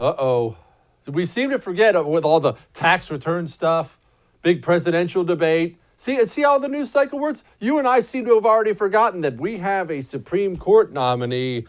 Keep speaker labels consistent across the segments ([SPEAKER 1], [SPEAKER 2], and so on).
[SPEAKER 1] Uh-oh. We seem to forget with all the tax return stuff, big presidential debate. See how the news cycle works? You and I seem to have already forgotten that we have a Supreme Court nominee,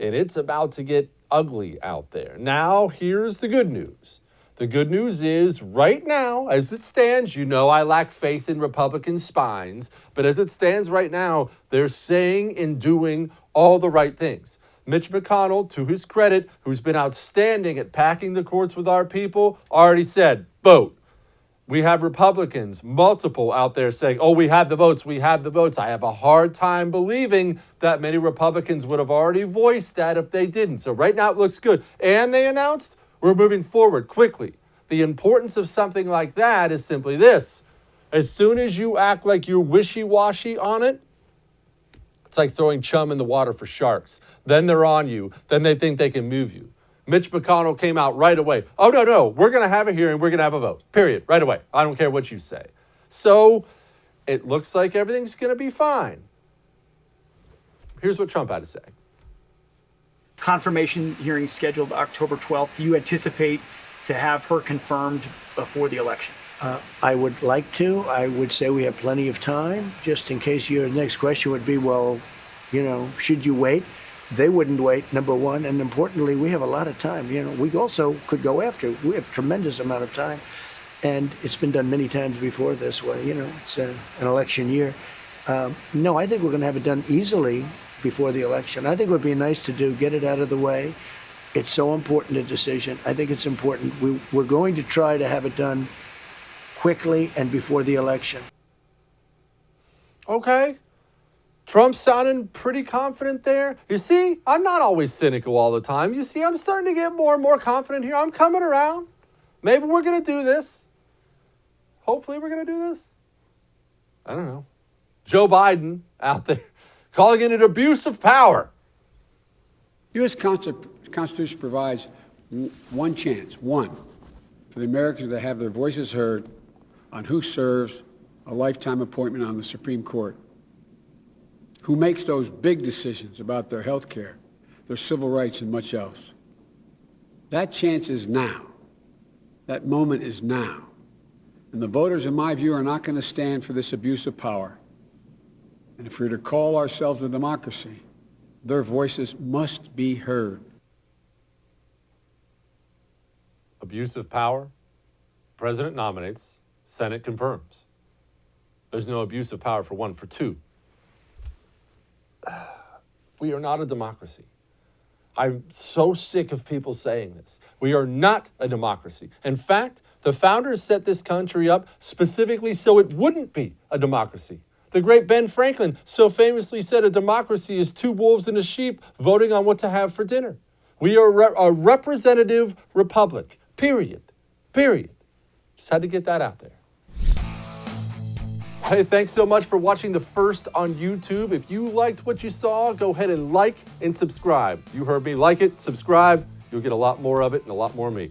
[SPEAKER 1] and it's about to get ugly out there. Now, here's the good news. The good news is, right now, as it stands, you know I lack faith in Republican spines, but as it stands right now, they're saying and doing all the right things. Mitch McConnell, to his credit, who's been outstanding at packing the courts with our people, already said, vote. We have Republicans, multiple out there saying, oh, we have the votes, we have the votes. I have a hard time believing that many Republicans would have already voiced that if they didn't. So right now it looks good. And they announced we're moving forward quickly. The importance of something like that is simply this. As soon as you act like you're wishy-washy on it, it's like throwing chum in the water for sharks. Then they're on you. Then they think they can move you. Mitch McConnell came out right away. Oh, no, we're going to have a hearing. We're going to have a vote. Period. Right away. I don't care what you say. So it looks like everything's going to be fine. Here's what Trump had to say.
[SPEAKER 2] Confirmation hearing scheduled October 12th. Do you anticipate to have her confirmed before the election?
[SPEAKER 3] I would like to. I would say we have plenty of time, just in case your next question would be, well, should you wait? They wouldn't wait, number one. And importantly, we have a lot of time. We also could go after. We have a tremendous amount of time. And it's been done many times before this way. It's an election year. No, I think we're going to have it done easily before the election. I think it would be nice to get it out of the way. It's so important, a decision. I think it's important. We're going to try to have it done quickly and before the election.
[SPEAKER 1] Okay. Trump's sounding pretty confident there. You see, I'm not always cynical all the time. You see, I'm starting to get more and more confident here. I'm coming around. Maybe we're going to do this. Hopefully we're going to do this. I don't know. Joe Biden out there calling it an abuse of power.
[SPEAKER 4] U.S. Constitution provides one chance, for the Americans to have their voices heard on who serves a lifetime appointment on the Supreme Court, who makes those big decisions about their health care, their civil rights, and much else. That chance is now. That moment is now. And the voters, in my view, are not going to stand for this abuse of power. And if we're to call ourselves a democracy, their voices must be heard.
[SPEAKER 1] Abuse of power, President nominates, Senate confirms. There's no abuse of power for one. For two, we are not a democracy. I'm so sick of people saying this. We are not a democracy. In fact, the founders set this country up specifically so it wouldn't be a democracy. The great Ben Franklin so famously said a democracy is two wolves and a sheep voting on what to have for dinner. We are a representative republic, period. Just had to get that out there. Hey, thanks so much for watching The First on YouTube. If you liked what you saw, go ahead and like and subscribe. You heard me. Like it, subscribe. You'll get a lot more of it and a lot more of me.